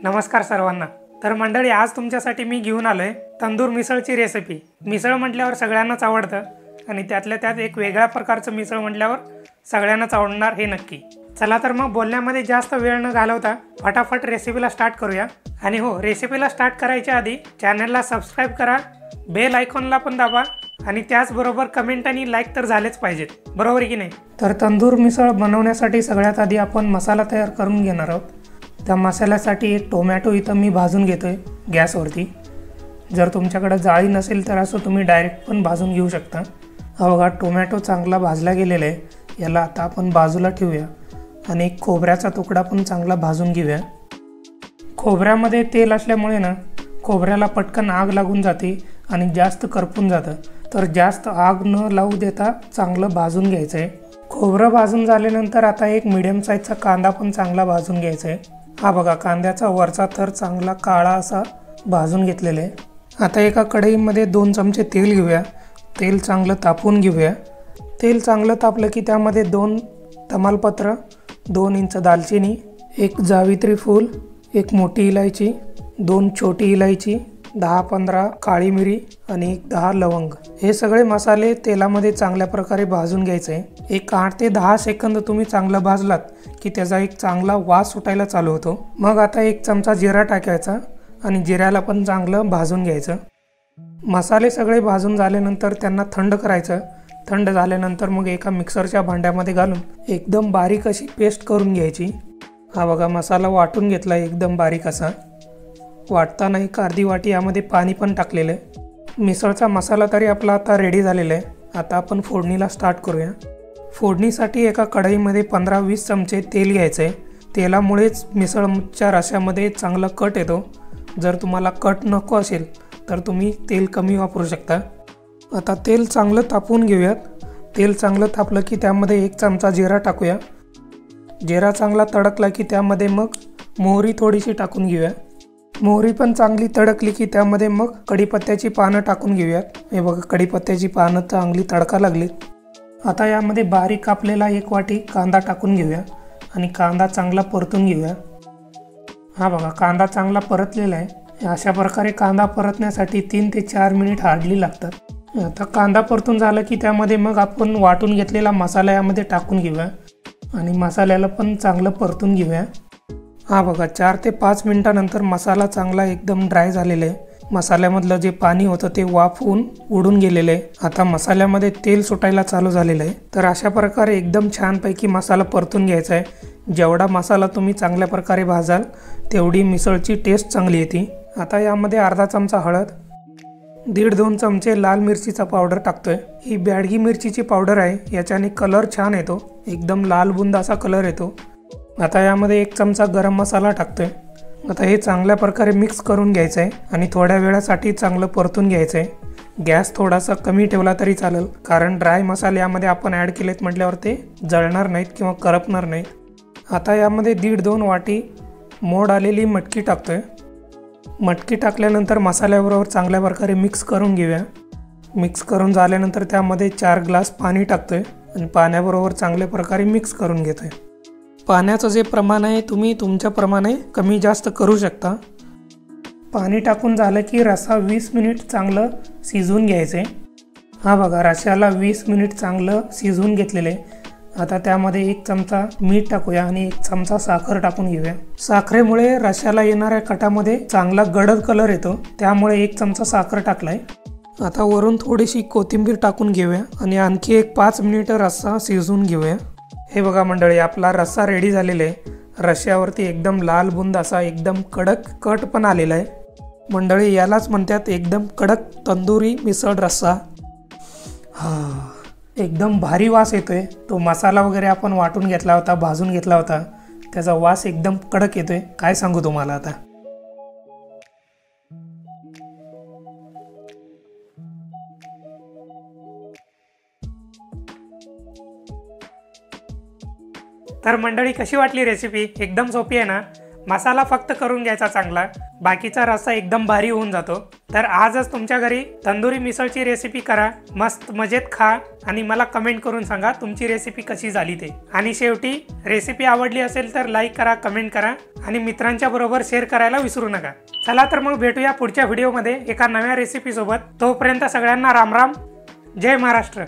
नमस्कार सर्वांना। तर मंडळी, आज तुमच्यासाठी मी घेऊन आलोय तंदूर मिसळची रेसिपी। मिसळ म्हटल्यावर सगळ्यांनाच आवडतं आणि त्यातल्या त्यात एक वेगळ्या प्रकारचं मिसळ म्हटल्यावर सगळ्यांनाच आवडणार हे नक्की। चला तर मग बोलण्यामध्ये जास्त वेळ न घालवता फटाफट रेसिपीला स्टार्ट करूया। आणि हो, रेसिपीला स्टार्ट करायच्या आधी चॅनलला सबस्क्राइब करा, बेल आयकॉनला पण दाबा आणि त्याचबरोबर कमेंट आणि लाईक तर झालेच पाहिजेत, बरोबर की नाही। तर तंदूर मिसळ बनवण्यासाठी सगळ्यात आधी आपण मसाला तयार करून घेणार आहोत। त्या मसाल्यासाठी एक टोमॅटो इथं मी भाजून घेतोय गॅसवरती। जर तुमच्याकडे जाळी नसेल तर असं तुम्ही डायरेक्ट पण भाजून घेऊ शकता। हा बघा, टोमॅटो चांगला भाजला गेलेला आहे। याला आता आपण बाजूला ठेवूया आणि एक खोबऱ्याचा तुकडा पण चांगला भाजून घेऊया। खोबऱ्यामध्ये तेल असल्यामुळे ना खोबऱ्याला पटकन आग लागून जाते आणि जास्त करपून जातं। तर जास्त आग न लावू देता चांगलं भाजून घ्यायचं आहे। खोबरं भाजून झाल्यानंतर आता एक मीडियम साईजचा कांदा पण चांगला भाजून घ्यायचा आहे। हा बघा, कांद्याचा वरचा थर चांगला काळा असा भाजून घेतलेला आहे। आता एका कढईमध्ये 2 चमचे तेल घेऊया। तेल चांगलं तापवून घेऊया। तेल चांगलं तापलं की त्यामध्ये 2 तमालपत्र, 2 इंच दालचिनी, 1 जावित्री फूल, 1 मोठी इलायची, 2 छोटी इलायची, 10-15 काळी मिरी आणि 10 लवंग, हे सगळे मसाले तेलामध्ये चांगल्या प्रकारे भाजून घ्यायचे आहे। एक 8 ते 10 सेकंद तुम्ही चांगलं भाजलात की त्याचा एक चांगला वास सुटायला चालू होतो। मग आता 1 चमचा जिरा टाकायचा आणि जिऱ्याला पण चांगलं भाजून घ्यायचं। मसाले सगळे भाजून झाल्यानंतर त्यांना थंड करायचं। थंड झाल्यानंतर मग एका मिक्सरच्या भांड्यामध्ये घालून एकदम बारीक अशी पेस्ट करून घ्यायची। हा बघा, मसाला वाटून घेतला एकदम बारीक असा। वाटताना एक अर्धी वाटी यामध्ये पाणी पण टाकलेलं आहे। मिसळचा मसाला तरी आपला आता रेडी झालेला आहे। आता आपण फोडणीला स्टार्ट करूया। फोडणीसाठी एका कढईमध्ये 15-20 चमचे तेल घ्यायचं आहे। तेलामुळेच मिसळच्या रश्यामध्ये चांगला कट येतो। जर तुम्हाला कट नको असेल तर तुम्ही तेल कमी वापरू शकता। आता तेल चांगलं तापवून घेऊयात। तेल चांगलं तापलं की त्यामध्ये 1 चमचा जिरा टाकूया। जिरा चांगला तडकला की त्यामध्ये मग मोहरी थोडीशी टाकून घेऊया। मोहरी पण चांगली तडकली की त्यामध्ये मग कढीपत्त्याची पानं टाकून घेऊयात। हे बघा, कढीपत्त्याची पानं चांगली तडका लागली। आता यामध्ये बारीक कापलेला 1 वाटी कांदा टाकून घेऊया आणि कांदा चांगला परतून घेऊया। हा बघा, कांदा चांगला परतलेला आहे। अशा प्रकारे कांदा परतण्यासाठी 3 ते 4 मिनिट हार्डली लागतात। आता कांदा परतून झाला की त्यामध्ये मग आपण वाटून घेतलेला मसाला यामध्ये टाकून घेऊया आणि मसाल्याला पण चांगलं परतून घेऊया। हा बघा, 4 ते 5 मिनिटानंतर मसाला चांगला एकदम ड्राय झालेला आहे। मसाल्यामधलं जे पाणी होतं ते वाफवून उडून गेलेलं आहे। आता मसाल्यामध्ये तेल सुटायला चालू झालेलं आहे। तर अशा प्रकारे एकदम छानपैकी मसाला परतून घ्यायचा आहे। जेवढा मसाला तुम्ही चांगल्या प्रकारे भाजाल तेवढी मिसळची टेस्ट चांगली येते। आता यामध्ये अर्धा चमचा हळद, 1.5-2 चमचे लाल मिरचीचा पावडर टाकतोय। ही बॅडगी मिरचीची पावडर आहे, याच्याने कलर छान येतो, एकदम लाल बुंद असा कलर येतो। आता यामध्ये 1 चमचा गरम मसाला टाकतोय। आता हे चांगल्या प्रकारे मिक्स करून घ्यायचं आहे आणि थोड्या वेळासाठी चांगलं परतून घ्यायचं आहे। गॅस थोडासा कमी ठेवला तरी चालेल, कारण ड्राय मसाले यामध्ये आपण ॲड केलेत म्हटल्यावर ते जळणार नाहीत किंवा करपणार नाहीत। आता यामध्ये 1.5-2 वाटी मोड आलेली मटकी टाकतोय। मटकी टाकल्यानंतर मसाल्याबरोबर चांगल्या प्रकारे मिक्स करून घेऊया। मिक्स करून झाल्यानंतर त्यामध्ये 4 ग्लास पाणी टाकतोय आणि पाण्याबरोबर चांगल्या प्रकारे मिक्स करून घेतोय। पाण्याचं जे प्रमाण आहे तुम्ही तुमच्या प्रमाणे कमी जास्त करू शकता। पाणी टाकून झालं की रस्सा 20 मिनिट चांगलं शिजवून घ्यायचं आहे। हा बघा, रश्याला 20 मिनिट चांगलं शिजवून घेतलेलं आहे। आता त्यामध्ये 1 चमचा मीठ टाकूया आणि 1 चमचा साखर टाकून घेऊया। साखरेमुळे रश्याला येणाऱ्या कटामध्ये चांगला गडद कलर येतो, त्यामुळे 1 चमचा साखर टाकलाय। आता वरून थोडीशी कोथिंबीर टाकून घेऊया आणि आणखी एक 5 मिनिटं रस्सा शिजवून घेऊया। हे बघा मंडळी, आपला रस्सा रेडी झालेला आहे। रश्यावरती एकदम लाल बुंद असा एकदम कडक कट पण आलेला आहे। मंडळी, यालाच म्हणतात एकदम कडक तंदुरी मिसळ रस्सा। एकदम भारी वास येतोय। तो मसाला वगैरे आपण वाटून घेतला होता, भाजून घेतला होता, त्याचा वास एकदम कडक येतोय, काय सांगू तुम्हाला आता। तर मंडळी, कशी वाटली रेसिपी? एकदम सोपी आहे ना। मसाला फक्त करून घ्यायचा चांगला, बाकीचा रस्सा एकदम भारी होऊन जातो। तर आजच तुमच्या घरी तंदुरी मिसळची रेसिपी करा, मस्त मजेत खा आणि मला कमेंट करून सांगा तुमची रेसिपी कशी झाली ते। आणि शेवटी रेसिपी आवडली असेल तर लाईक करा, कमेंट करा आणि मित्रांच्या बरोबर शेअर करायला विसरू नका। चला तर मग भेटूया पुढच्या व्हिडिओमध्ये एका नव्या रेसिपी सोबत। तोपर्यंत सगळ्यांना राम राम, जय महाराष्ट्र।